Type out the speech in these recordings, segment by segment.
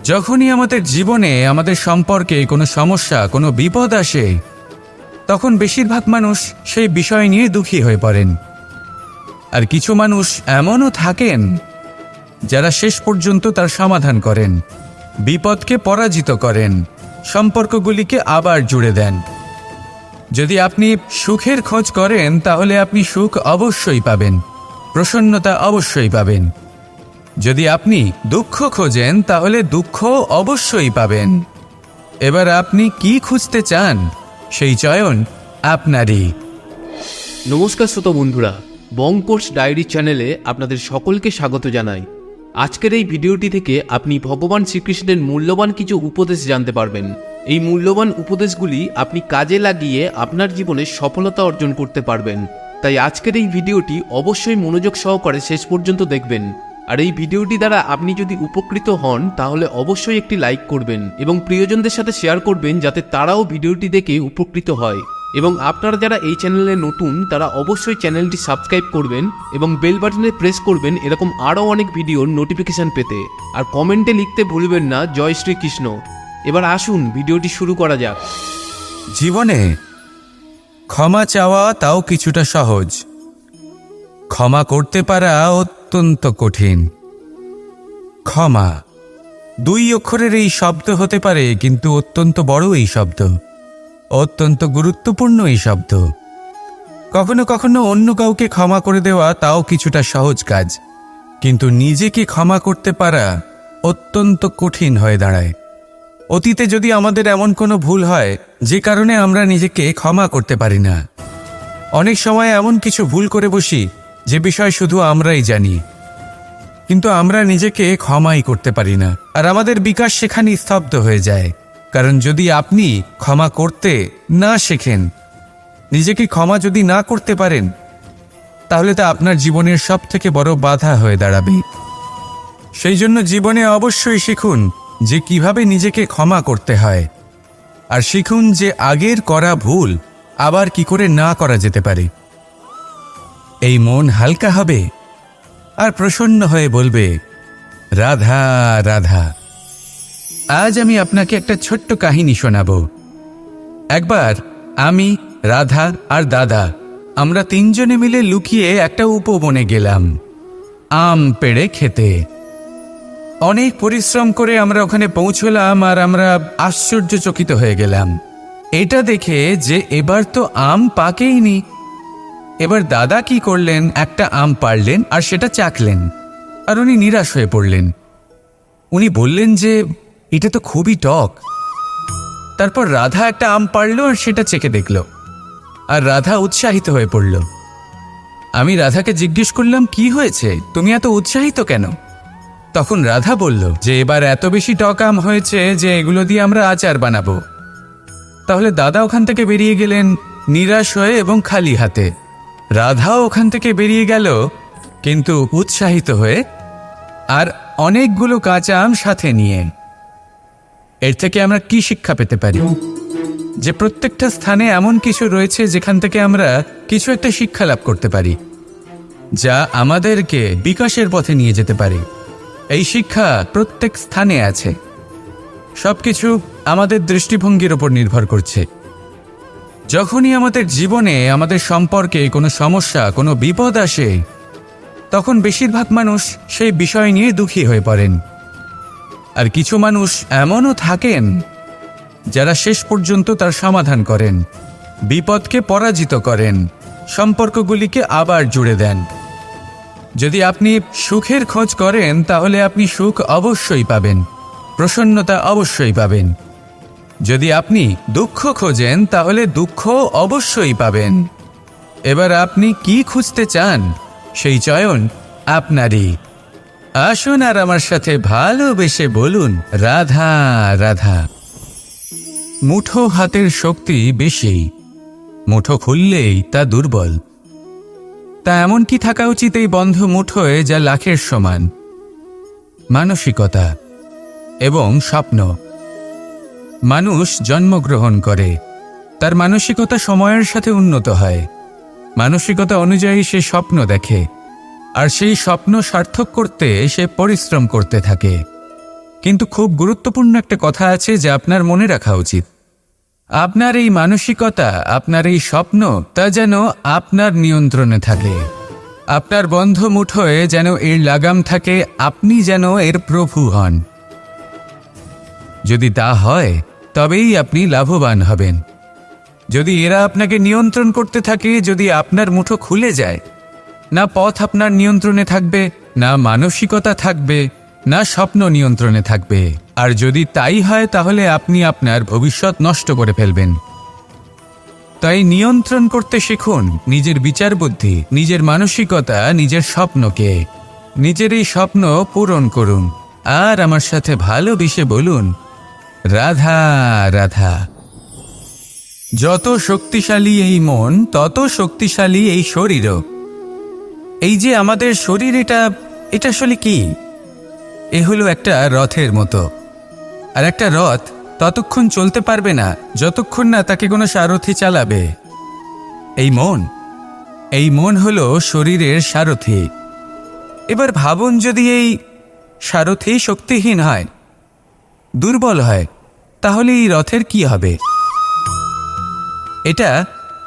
যখনই আমাদের জীবনে আমাদের সম্পর্কে কোনো সমস্যা, কোনো বিপদ আসে, তখন বেশিরভাগ মানুষ সেই বিষয় নিয়ে দুঃখী হয়ে পড়েন। আর কিছু মানুষ এমনও থাকেন যারা শেষ পর্যন্ত তার সমাধান করেন, বিপদকে পরাজিত করেন, সম্পর্কগুলিকে আবার জুড়ে দেন। যদি আপনি সুখের খোঁজ করেন তাহলে আপনি সুখ অবশ্যই পাবেন, প্রসন্নতা অবশ্যই পাবেন। যদি আপনি দুঃখ খোঁজেন তাহলে দুঃখ অবশ্যই পাবেন। এবার আপনি কি খুঁজতে চান সেই চয়ন আপনারই। নমস্কার শ্রোতা বন্ধুরা, বং কোর্স ডায়েরি চ্যানেলে আপনাদের সকলকে স্বাগত জানাই। আজকের এই ভিডিওটি থেকে আপনি ভগবান শ্রীকৃষ্ণের মূল্যবান কিছু উপদেশ জানতে পারবেন। এই মূল্যবান উপদেশগুলি আপনি কাজে লাগিয়ে আপনার জীবনে সফলতা অর্জন করতে পারবেন। তাই আজকের এই ভিডিওটি অবশ্যই মনোযোগ সহকারে শেষ পর্যন্ত দেখবেন। আর এই ভিডিওটি দ্বারা আপনি যদি উপকৃত হন তাহলে অবশ্যই একটি লাইক করবেন এবং প্রিয়জনদের সাথে শেয়ার করবেন যাতে তারাও ভিডিওটি দেখে উপকৃত হয়। এবং আপনারা যারা এই চ্যানেলে নতুন তারা অবশ্যই চ্যানেলটি সাবস্ক্রাইব করবেন এবং বেল বাটনে প্রেস করবেন এরকম আরও অনেক ভিডিওর নোটিফিকেশান পেতে। আর কমেন্টে লিখতে ভুলবেন না জয় শ্রীকৃষ্ণ। এবার আসুন ভিডিওটি শুরু করা যাক। জীবনে ক্ষমা চাওয়া তাও কিছুটা সহজ, ক্ষমা করতে পারা অত্যন্ত কঠিন। ক্ষমা 2 অক্ষরের এই শব্দ হতে পারে, কিন্তু অত্যন্ত বড় এই শব্দ, অত্যন্ত গুরুত্বপূর্ণ এই শব্দ। কখনো কখনো অন্য কাউকে ক্ষমা করে দেওয়া তাও কিছুটা সহজ কাজ, কিন্তু নিজেকে ক্ষমা করতে পারা অত্যন্ত কঠিন হয়ে দাঁড়ায়। অতীতে যদি আমাদের এমন কোনো ভুল হয় যে কারণে আমরা নিজেকে ক্ষমা করতে পারি না, অনেক সময় এমন কিছু ভুল করে বসি যে বিষয় শুধু আমরাই জানি, কিন্তু আমরা নিজেকে ক্ষমাই করতে পারি না। আর আমাদের বিকাশ সেখানেই স্তব্ধ হয়ে যায়। কারণ যদি আপনি ক্ষমা করতে না শেখেন, নিজেকে ক্ষমা যদি না করতে পারেন, তাহলে তা আপনার জীবনের সবথেকে বড় বাধা হয়ে দাঁড়াবে। সেই জন্য জীবনে অবশ্যই শিখুন যে কিভাবে নিজেকে ক্ষমা করতে হয়, আর শিখুন যে আগের করা ভুল আবার কি করে না করা যেতে পারে। এই মন হালকা হবে আর প্রসন্ন হয়ে বলবে, রাধা রাধা। আজ আমি আপনাকে একটা ছোট্ট কাহিনী শোনাব। একবার আমি, রাধা আর দাদা, আমরা 3 জনে মিলে লুকিয়ে একটা উপবনে গেলাম আম পেড়ে খেতে। অনেক পরিশ্রম করে আমরা ওখানে পৌঁছলাম আর আমরা আশ্চর্যচকিত হয়ে গেলাম এটা দেখে যে এবার তো আম পাকেইনি। এবার দাদা কি করলেন, একটা আম পাড়লেন আর সেটা চাখলেন, আর উনি নিরাশ হয়ে পড়লেন। উনি বললেন যে এটা তো খুবই টক। তারপর রাধা একটা আম পাড়ল আর সেটা চেখে দেখল, আর রাধা উৎসাহিত হয়ে পড়ল। আমি রাধাকে জিজ্ঞেস করলাম, কি হয়েছে, তুমি এত উৎসাহিত কেন? তখন রাধা বলল যে এবার এত বেশি টক আম হয়েছে যে এগুলো দিয়ে আমরা আচার বানাবো। তাহলে দাদা ওখান থেকে বেরিয়ে গেলেন নিরাশ হয়ে এবং খালি হাতে। রাধাও ওখান থেকে বেরিয়ে গেল কিন্তু উৎসাহিত হয়ে, আর অনেকগুলো কাঁচা আম সাথে নিয়ে। এর থেকে আমরা কি শিক্ষা পেতে পারি? যে প্রত্যেকটা স্থানে এমন কিছু রয়েছে যেখান থেকে আমরা কিছু একটা শিক্ষা লাভ করতে পারি, যা আমাদেরকে বিকাশের পথে নিয়ে যেতে পারে। এই শিক্ষা প্রত্যেক স্থানে আছে। সবকিছু আমাদের দৃষ্টিভঙ্গির উপর নির্ভর করছে। যখনই আমাদের জীবনে আমাদের সম্পর্কে কোনো সমস্যা, কোনো বিপদ আসে, তখন বেশিরভাগ মানুষ সেই বিষয় নিয়ে দুঃখী হয়ে পড়েন। আর কিছু মানুষ এমনও থাকেন যারা শেষ পর্যন্ত তার সমাধান করেন, বিপদকে পরাজিত করেন, সম্পর্কগুলিকে আবার জুড়ে দেন। যদি আপনি সুখের খোঁজ করেন তাহলে আপনি সুখ অবশ্যই পাবেন, প্রসন্নতা অবশ্যই পাবেন। যদি আপনি দুঃখ খোঁজেন তাহলে দুঃখ অবশ্যই পাবেন। এবার আপনি কি খুঁজতে চান সেই চয়ন আপনারই। আসুন আর আমার সাথে ভালোবেসে বলুন, রাধা রাধা। মুঠো হাতের শক্তি বেশি, মুঠো খুললেই তা দুর্বল। তা এমন কি থাকা উচিত এই বন্ধ মুঠোয় যা লাখের সমান? মানসিকতা এবং স্বপ্ন। মানুষ জন্মগ্রহণ করে, তার মানসিকতা সময়ের সাথে উন্নত হয়। মানসিকতা অনুযায়ী সে স্বপ্ন দেখে, আর সেই স্বপ্ন সার্থক করতে সে পরিশ্রম করতে থাকে। কিন্তু খুব গুরুত্বপূর্ণ একটা কথা আছে যা আপনার মনে রাখা উচিত। আপনার এই মানসিকতা, আপনার এই স্বপ্ন, তা যেন আপনার নিয়ন্ত্রণে থাকে। আপনার বন্ধ মুঠোয় যেন এর লাগাম থাকে, আপনি যেন এর প্রভু হন। যদি তা হয় তবেই আপনি লাভবান হবেন। যদি এরা আপনাকে নিয়ন্ত্রণ করতে থাকে, যদি আপনার মুঠো খুলে যায়, না পথ আপনার নিয়ন্ত্রণে থাকবে, না মানসিকতা থাকবে, না স্বপ্ন নিয়ন্ত্রণে থাকবে। আর যদি তাই হয় তাহলে আপনি আপনার ভবিষ্যৎ নষ্ট করে ফেলবেন। তাই নিয়ন্ত্রণ করতে শিখুন নিজের বিচার বুদ্ধি, নিজের মানসিকতা, নিজের স্বপ্নকে। নিজের এই স্বপ্ন পূরণ করুন আর আমার সাথে ভালোবেসে বলুন, রাধা রাধা। যত শক্তিশালী এই মন, তত শক্তিশালী এই শরীরও। এই যে আমাদের শরীর, এটা আসলে কি? এ হলো একটা রথের মতো। আর একটা রথ ততক্ষণ চলতে পারবে না যতক্ষণ না তাকে কোনো সারথি চালাবে। এই মন হলো শরীরের সারথি। এবার ভাবুন, যদি এই সারথি শক্তিহীন হয়, দুর্বল হয়, তাহলে এই রথের কি হবে? এটা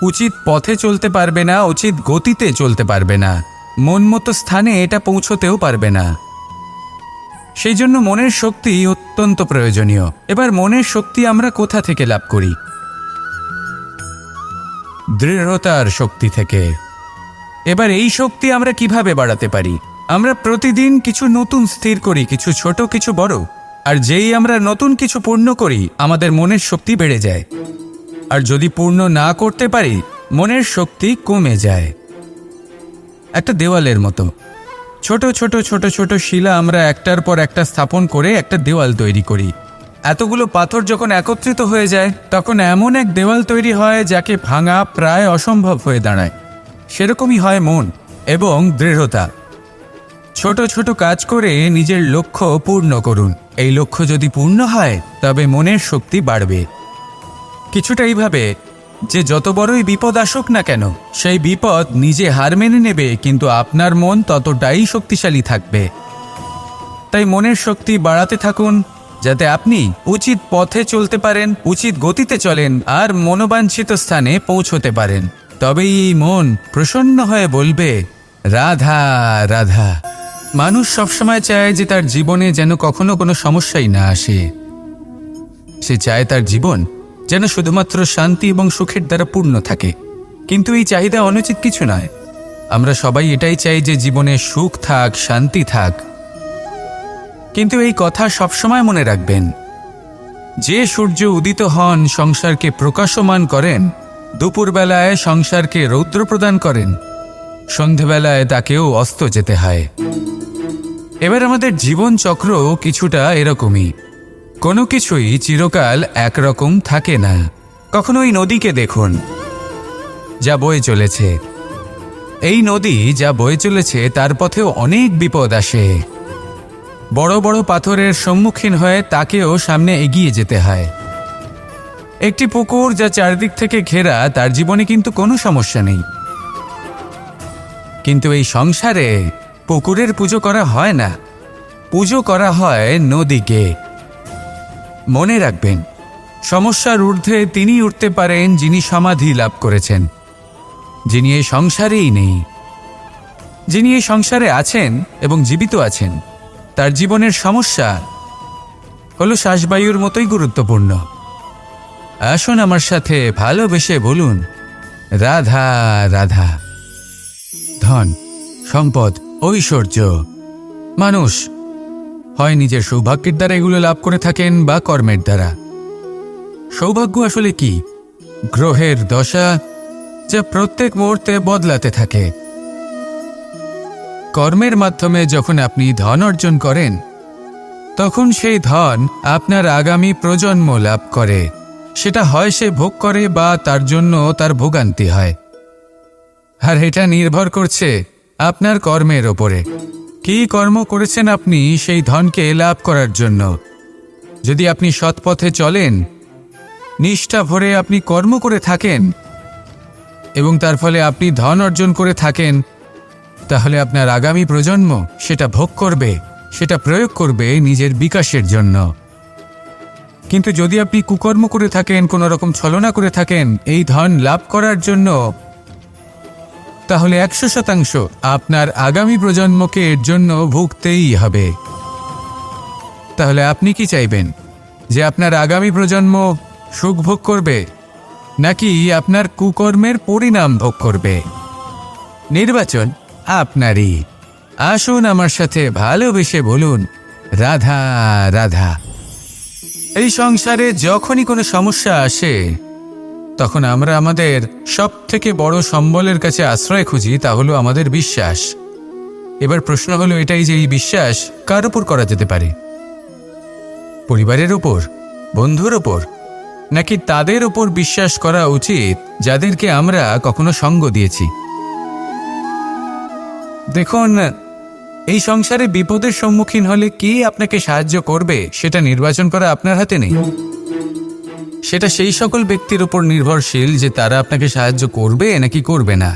উচিত পথে চলতে পারবে না, উচিত গতিতে চলতে পারবে না, মন মতো স্থানে এটা পৌঁছতেও পারবে না। সেই জন্য মনের শক্তি অত্যন্ত প্রয়োজনীয়। এবার মনের শক্তি আমরা কোথা থেকে লাভ করি? দৃঢ়তার শক্তি থেকে। এবার এই শক্তি আমরা কিভাবে বাড়াতে পারি? আমরা প্রতিদিন কিছু নতুন স্থির করি, কিছু ছোট, কিছু বড়। আর যেই আমরা নতুন কিছু পূর্ণ করি, আমাদের মনের শক্তি বেড়ে যায়। আর যদি পূর্ণ না করতে পারি, মনের শক্তি কমে যায়। একটা দেওয়ালের মতো ছোট ছোট ছোট ছোট শিলা আমরা একটার পর একটা স্থাপন করে একটা দেওয়াল তৈরি করি। এতগুলো পাথর যখন একত্রিত হয়ে যায়, তখন এমন এক দেওয়াল তৈরি হয় যাকে ভাঙা প্রায় অসম্ভব হয়ে দাঁড়ায়। সেরকমই হয় মন এবং দৃঢ়তা। ছোট ছোট কাজ করে নিজের লক্ষ্য পূর্ণ করুন। এই লক্ষ্য যদি পূর্ণ হয়, তবে মনের শক্তি বাড়বে। কিছুটা এইভাবে যে যত বড়ই বিপদ আসুক না কেন, সেই বিপদ নিজে হার মেনে নেবে, কিন্তু আপনার মন ততটাই শক্তিশালী থাকবে। তাই মনের শক্তি বাড়াতে থাকুন, যাতে আপনি উচিত পথে চলতে পারেন, উচিত গতিতে চলেন আর মনোবাঞ্ছিত স্থানে পৌঁছতে পারেন। তবেই এই মন প্রসন্ন হয়ে বলবে, রাধা রাধা। মানুষ সবসময় চায় যে তার জীবনে যেন কখনো কোনো সমস্যাই না আসে। সে চায় তার জীবন যেন শুধুমাত্র শান্তি এবং সুখের দ্বারা পূর্ণ থাকে। কিন্তু এই চাহিদা অনুচিত কিছু নয়। আমরা সবাই এটাই চাই যে জীবনে সুখ থাক, শান্তি থাক। কিন্তু এই কথা সবসময় মনে রাখবেন, যে সূর্য উদিত হন সংসারকে প্রকাশমান করেন, দুপুরবেলায় সংসারকে রৌদ্র প্রদান করেন, সন্ধেবেলায় তাকেও অস্ত যেতে হয়। এবার আমাদের জীবন চক্র কিছুটা এরকমই। কোনো কিছুই চিরকাল একরকম থাকে না। কখনো এই নদীকে দেখুন, যা বয়ে চলেছে। এই নদী যা বয়ে চলেছে, তার পথেও অনেক বিপদ আসে। বড় বড় পাথরের সম্মুখীন হয়ে তাকেও সামনে এগিয়ে যেতে হয়। একটি পুকুর যা চারদিক থেকে ঘেরা, তার জীবনে কিন্তু কোনো সমস্যা নেই। কিন্তু এই সংসারে পুকুরের পুজো করা হয় না, পুজো করা হয় নদীকে। মনে রাখবেন, সমস্যার ঊর্ধ্বে তিনি উঠতে পারেন যিনি সমাধি লাভ করেছেন, যিনি এই সংসারেই নেই। যিনি এই সংসারে আছেন এবং জীবিত আছেন, তার জীবনের সমস্যা হলো শ্বাসবায়ুর মতোই গুরুত্বপূর্ণ। আসুন আমার সাথে ভালোবেসে বলুন, রাধা রাধা। ধন, সম্পদ, ঐশ্বর্য, মানুষ হয় নিজের সৌভাগ্যের দ্বারা এগুলো লাভ করে থাকেন বা কর্মের দ্বারা। সৌভাগ্য আসলে কি? গ্রহের দশা যা প্রত্যেক মুহূর্তে বদলাতে থাকে। কর্মের মাধ্যমে যখন আপনি ধন অর্জন করেন, তখন সেই ধন আপনার আগামী প্রজন্ম লাভ করে। সেটা হয় সে ভোগ করে বা তার জন্য তার ভোগান্তি হয়। আর এটা নির্ভর করছে আপনার কর্মের ওপরে। কি কর্ম করেছেন আপনি সেই ধনকে লাভ করার জন্য? যদি আপনি সৎপথে চলেন, নিষ্ঠা ভরে আপনি কর্ম করে থাকেন এবং তার ফলে আপনি ধন অর্জন করে থাকেন, তাহলে আপনার আগামী প্রজন্ম সেটা ভোগ করবে সেটা প্রয়োগ করবে নিজের বিকাশের জন্য। কিন্তু যদি আপনি কুকর্ম করে থাকেন, কোনো রকম ছলনা করে থাকেন এই ধন লাভ করার জন্য, তাহলে 100% আপনার আগামী প্রজন্মকে এর জন্য ভুগতেই হবে। তাহলে আপনি কি চাইবেন, যে আপনার আগামী প্রজন্ম সুখ ভোগ করবে, নাকি আপনার কুকর্মের পরিণাম ভোগ করবে? নির্বাচন আপনারই। আসুন আমার সাথে ভালোবেসে বলুন, রাধা রাধা। এই সংসারে যখনই কোনো সমস্যা আসে, তখন আমরা আমাদের সব থেকে বড় সম্বলের কাছে আশ্রয় খুঁজি, তা হলো আমাদের বিশ্বাস। এবার প্রশ্ন হলো এটাই যে এই বিশ্বাস কার উপর করা যেতে পারে? পরিবারের ওপর, বন্ধুর ওপর, নাকি তাদের ওপর বিশ্বাস করা উচিত যাদেরকে আমরা কখনো সঙ্গ দিয়েছি? দেখুন, এই সংসারে বিপদের সম্মুখীন হলে কে আপনাকে সাহায্য করবে সেটা নির্বাচন করা আপনার হাতে নেই। সেটা সেই সকল ব্যক্তির উপর নির্ভরশীল যে তারা আপনাকে সাহায্য করবে নাকি করবে না।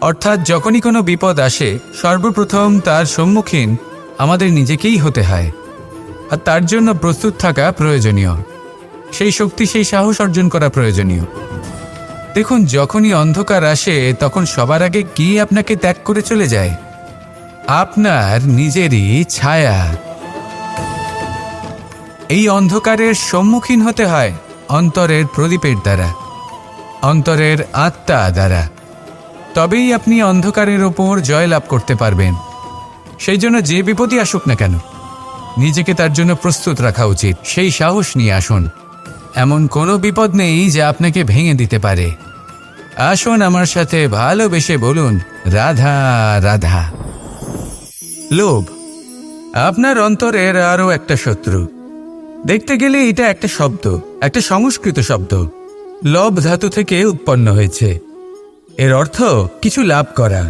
অর্থাৎ যখনই কোনো বিপদ আসে, সর্বপ্রথম তার সম্মুখীন আমাদের নিজেকেই হতে হয়, আর তার জন্য প্রস্তুত থাকা প্রয়োজনীয়। সেই শক্তি, সেই সাহস অর্জন করা প্রয়োজনীয়। দেখুন, যখনই অন্ধকার আসে তখন সবার আগে কে আপনাকে ত্যাগ করে চলে যায়? আপনার নিজেরই ছায়া। এই অন্ধকারের সম্মুখীন হতে হয় অন্তরের প্রদীপের দ্বারা, অন্তরের আত্মা দ্বারা। তবেই আপনি অন্ধকারের ওপর জয়লাভ করতে পারবেন। সেই জন্য যে বিপদই আসুক না কেন, নিজেকে তার জন্য প্রস্তুত রাখা উচিত। সেই সাহস নিয়ে আসুন। এমন কোনো বিপদ নেই যা আপনাকে ভেঙে দিতে পারে। আসুন আমার সাথে ভালোবেসে বলুন, রাধা রাধা। লোভ আপনার অন্তরের আরও একটা শত্রু। দেখতে গেলে এটা একটা শব্দ, একটা সংস্কৃত শব্দ। লব ধাতু থেকে উৎপন্ন হয়েছে। এর অর্থ কিছু লাভ করা।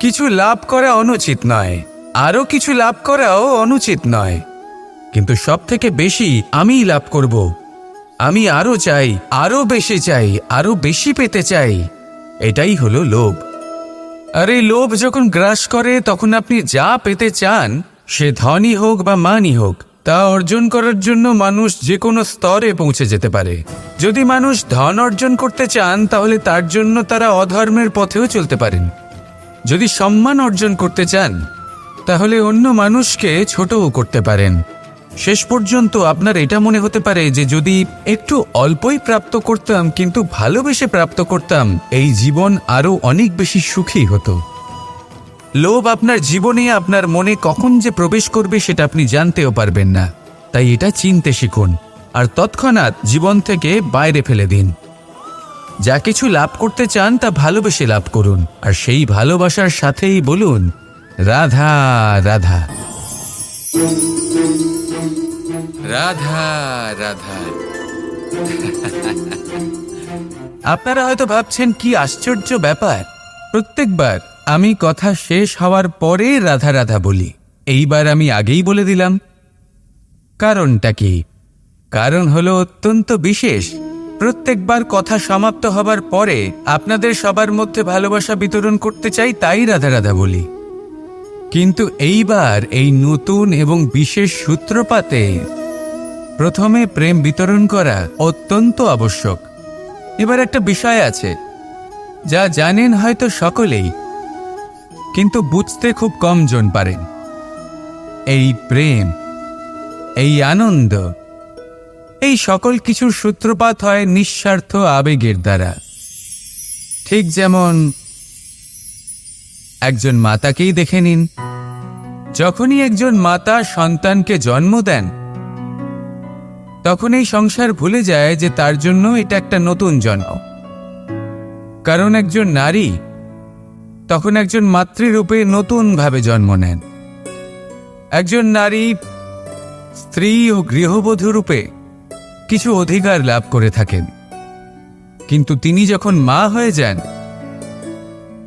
কিছু লাভ করা অনুচিত নয়, আরও কিছু লাভ করাও অনুচিত নয়, কিন্তু সব থেকে বেশি আমিই লাভ করব, আমি আরও চাই, আরও বেশি চাই, আরও বেশি পেতে চাই, এটাই হলো লোভ। আর এই লোভ যখন গ্রাস করে তখন আপনি যা পেতে চান, সে ধনই হোক বা মানই হোক, তা অর্জন করার জন্য মানুষ যে কোনো স্তরে পৌঁছে যেতে পারে। যদি মানুষ ধন অর্জন করতে চান তাহলে তার জন্য তারা অধর্মের পথেও চলতে পারেন। যদি সম্মান অর্জন করতে চান তাহলে অন্য মানুষকে ছোটও করতে পারেন। শেষ পর্যন্ত আপনার এটা মনে হতে পারে যে যদি একটু অল্পই প্রাপ্ত করতাম, কিন্তু ভালোবেসে প্রাপ্ত করতাম, এই জীবন আরও অনেক বেশি সুখী হতো। লোভ আপনার জীবনে, আপনার মনে কখন যে প্রবেশ করবে সেটা আপনি জানতেও পারবেন না। তাই এটা চিনতে শিখুন আর তৎক্ষণাৎ জীবন থেকে বাইরে ফেলে দিন। যা কিছু লাভ করতে চান তা ভালোবেসে লাভ করুন, আর সেই ভালোবাসার সাথেই বলুন, রাধা রাধা রাধা রাধা। আপনারা হয়তো ভাবছেন কি আশ্চর্য ব্যাপার, প্রত্যেকবার আমি কথা শেষ হওয়ার পরে রাধা রাধা বলি। এইবার আমি আগেই বলে দিলাম। কারণটা কি? কারণ হলো অত্যন্ত বিশেষ। প্রত্যেকবার কথা সমাপ্ত হবার পরে আপনাদের সবার মধ্যে ভালোবাসা বিতরণ করতে চাই, তাই রাধা রাধা বলি। কিন্তু এইবার এই নতুন এবং বিশেষ সূত্রপাতে প্রথমে প্রেম বিতরণ করা অত্যন্ত আবশ্যক। এবার একটা বিষয় আছে যা জানেন হয়তো সকলেই, কিন্তু বুঝতে খুব কম জন পারেন। এই প্রেম, এই আনন্দ, এই সকল কিছুর সূত্রপাত হয় নিঃস্বার্থ আবেগের দ্বারা। ঠিক যেমন একজন মাতাকেই দেখে নিন। যখনই একজন মাতা সন্তানকে জন্ম দেন তখন এই সংসার ভুলে যায় যে তার জন্য এটা একটা নতুন জন্ম। কারণ একজন নারী তখন একজন মাতৃরূপে নতুনভাবে জন্ম নেন। একজন নারী স্ত্রী ও গৃহবধূ রূপে কিছু অধিকার লাভ করে থাকেন, কিন্তু তিনি যখন মা হয়ে যান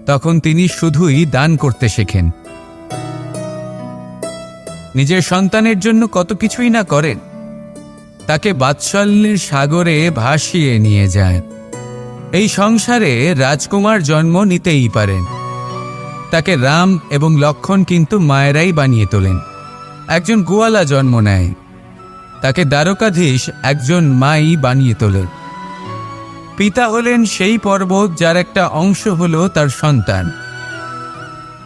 তখন তিনি শুধুই দান করতে শেখেন। নিজের সন্তানের জন্য কত কিছুই না করেন, তাকে বাৎসল্যের সাগরে ভাসিয়ে নিয়ে যায়। এই সংসারে রাজকুমার জন্ম নিতেই পারেন, তাকে রাম এবং লক্ষ্মণ কিন্তু মায়েরাই বানিয়ে তোলেন। একজন গোয়ালা জন্ম নেয়, তাকে দ্বারকাধীশ একজন মাই বানিয়ে তোলে। পিতা হলেন সেই পর্বত যার একটা অংশ হলো তার সন্তান,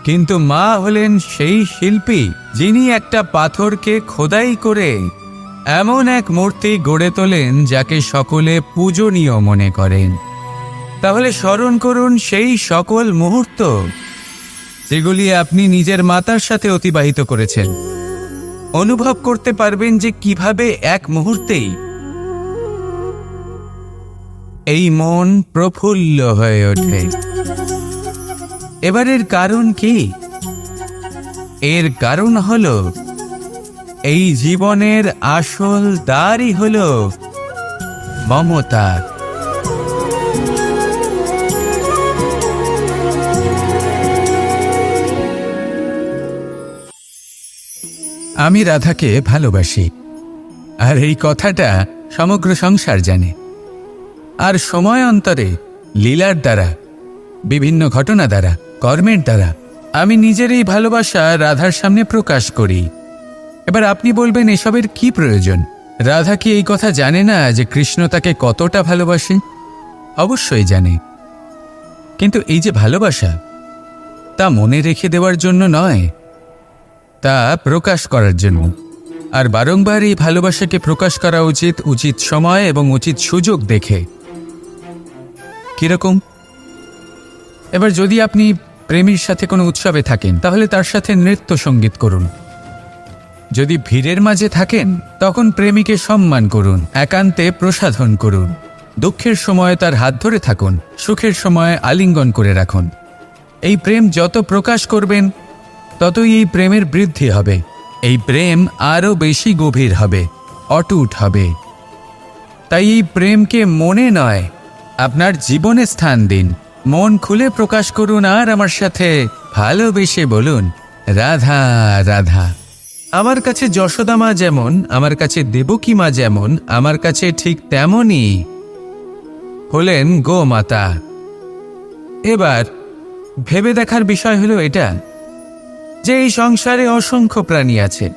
কিন্তু মা হলেন সেই শিল্পী যিনি একটা পাথরকে খোদাই করে এমন এক মূর্তি গড়ে তোলেন যাকে সকলে পূজনীয় মনে করেন। তাহলে স্মরণ করুন সেই সকল মুহূর্ত যেগুলি আপনি নিজের মাতার সাথে অতিবাহিত করেছেন। অনুভব করতে পারবেন যে কিভাবে এক মুহূর্তেই এই মন প্রফুল্ল হয়ে ওঠে। এবারের কারণ কি? এর কারণ হলো এই জীবনের আসল দ্বারই হলো মমতা। আমি রাধাকে ভালোবাসি, আর এই কথাটা সমগ্র সংসার জানে। আর সময় অন্তরে লীলার দ্বারা, বিভিন্ন ঘটনা দ্বারা, কর্মের দ্বারা আমি নিজের এই ভালোবাসা রাধার সামনে প্রকাশ করি। এবার আপনি বলবেন, এসবের কি প্রয়োজন? রাধা কি এই কথা জানে না যে কৃষ্ণ তাকে কতটা ভালোবাসে? অবশ্যই জানে, কিন্তু এই যে ভালোবাসা, তা মনে রেখে দেওয়ার জন্য নয়, তা প্রকাশ করার জন্য। আর বারংবার এই ভালোবাসাকে প্রকাশ করা উচিত, উচিত সময় এবং উচিত সুযোগ দেখে। কিরকম? এবার যদি আপনি প্রেমীর সাথে কোনো উৎসবে থাকেন, তাহলে তার সাথে নৃত্য সঙ্গীত করুন। যদি ভিড়ের মাঝে থাকেন, তখন প্রেমীকে সম্মান করুন, একান্তে প্রসাধন করুন। দুঃখের সময় তার হাত ধরে থাকুন, সুখের সময় আলিঙ্গন করে রাখুন। এই প্রেম যত প্রকাশ করবেন, ততই এই প্রেমের বৃদ্ধি হবে। এই প্রেম আরও বেশি গভীর হবে, অটুট হবে। তাই এই প্রেমকে মনে নয়, আপনার জীবনে স্থান দিন। মন খুলে প্রকাশ করুন, আর আমার সাথে ভালোবেসে বলুন, রাধা রাধা। আমার কাছে যশোদা মা যেমন, আমার কাছে দেবকী মা যেমন, আমার কাছে ঠিক তেমনই হলেন গোমাতা। এবার ভেবে দেখার বিষয় হলো এটা, যে এই সংসারে অসংখ্য প্রাণী আছে।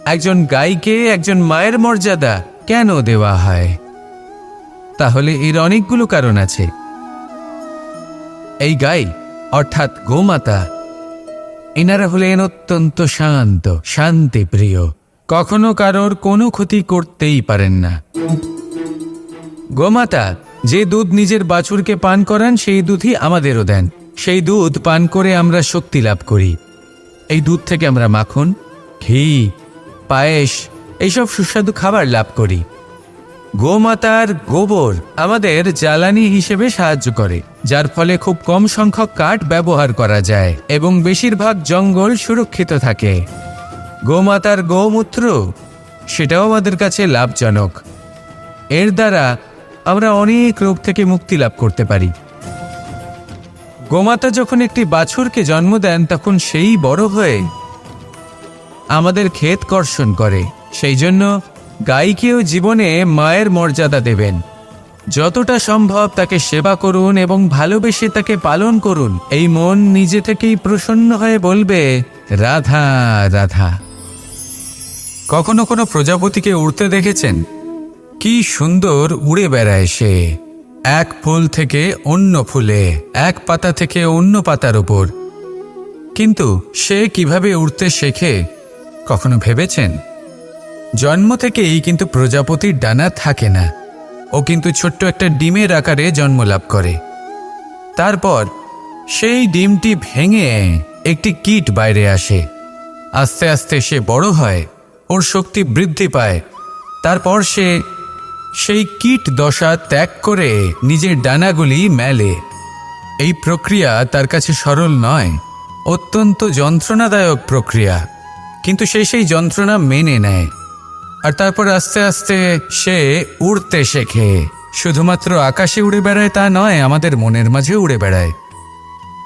একজন গাইকে একজন মায়ের মর্যাদা কেন দেওয়া হয়? তাহলে এর অনেকগুলো কারণ আছে। এই গাই অর্থাৎ গোমাতা, এনারা হলেন অত্যন্ত শান্ত, শান্তিপ্রিয়, কখনো কারোর কোনো ক্ষতি করতেই পারেন না। গোমাতা যে দুধ নিজের বাছুরকে পান করান, সেই দুধই আমাদেরও দেন। সেই দুধ পান করে আমরা শক্তি লাভ করি। এই দুধ থেকে আমরা মাখন, ঘি, পায়েস, এইসব সুস্বাদু খাবার লাভ করি। গোমাতার গোবর আমাদের জ্বালানি হিসেবে সাহায্য করে, যার ফলে খুব কম সংখ্যক কাঠ ব্যবহার করা যায় এবং বেশিরভাগ জঙ্গল সুরক্ষিত থাকে। গোমাতার গোমূত্র, সেটাও আমাদের কাছে লাভজনক। এর দ্বারা আমরা অনেক রোগ থেকে মুক্তি লাভ করতে পারি। গোমাতা যখন একটি বাছুরকে জন্ম দেন, তখন সেই বড় হয়ে আমাদের ক্ষেত কর্ষণ করে। সেই জন্য গাইকেও জীবনে মায়ের মর্যাদা দেবেন। যতটা সম্ভব তাকে সেবা করুন এবং ভালোবেসে তাকে পালন করুন। এই মন নিজে থেকেই প্রসন্ন হয়ে বলবে, রাধা রাধা। কখনো কোনো প্রজাপতিকে উড়তে দেখেছেন? কি সুন্দর উড়ে বেড়ায় সে, এক ফুল থেকে অন্য ফুলে, এক পাতা থেকে অন্য পাতার উপর। কিন্তু সে কিভাবে উড়তে শেখে কখনো ভেবেছেন? জন্ম থেকেই কিন্তু প্রজাপতির ডানা থাকে না। ও কিন্তু ছোট্ট একটা ডিমের আকারে জন্ম লাভ করে। তারপর সেই ডিমটি ভেঙে একটি কীট বাইরে আসে। আস্তে আস্তে সে বড় হয়, ওর শক্তি বৃদ্ধি পায়। তারপর সে সেই কীট দশা ত্যাগ করে নিজের ডানাগুলি মেলে। এই প্রক্রিয়া তার কাছে সরল নয়, অত্যন্ত যন্ত্রণাদায়ক প্রক্রিয়া, কিন্তু সে সেই যন্ত্রণা মেনে নেয়। আর তারপর আস্তে আস্তে সে উড়তে শেখে। শুধুমাত্র আকাশে উড়ে বেড়ায় তা নয়, আমাদের মনের মাঝে উড়ে বেড়ায়।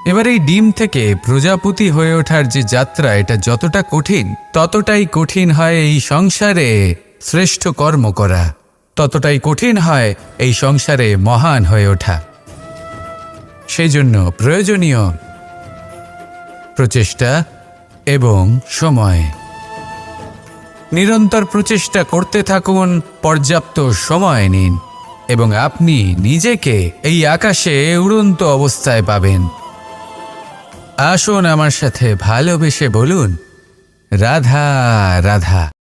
এবার এই ডিম থেকে প্রজাপতি হয়ে ওঠার যে যাত্রা, এটা যতটা কঠিন, ততটাই কঠিন হয় এই সংসারে শ্রেষ্ঠ কর্ম করা, ততটাই কঠিন হয় এই সংসারে মহান হয়ে ওঠা। সেই জন্য প্রয়োজনীয় প্রচেষ্টা এবং সময়। নিরন্তর প্রচেষ্টা করতে থাকুন, পর্যাপ্ত সময় নিন এবং আপনি নিজেকে এই আকাশে উড়ন্ত অবস্থায় পাবেন। আসুন আমার সাথে ভালোবেসে বলুন, রাধা রাধা।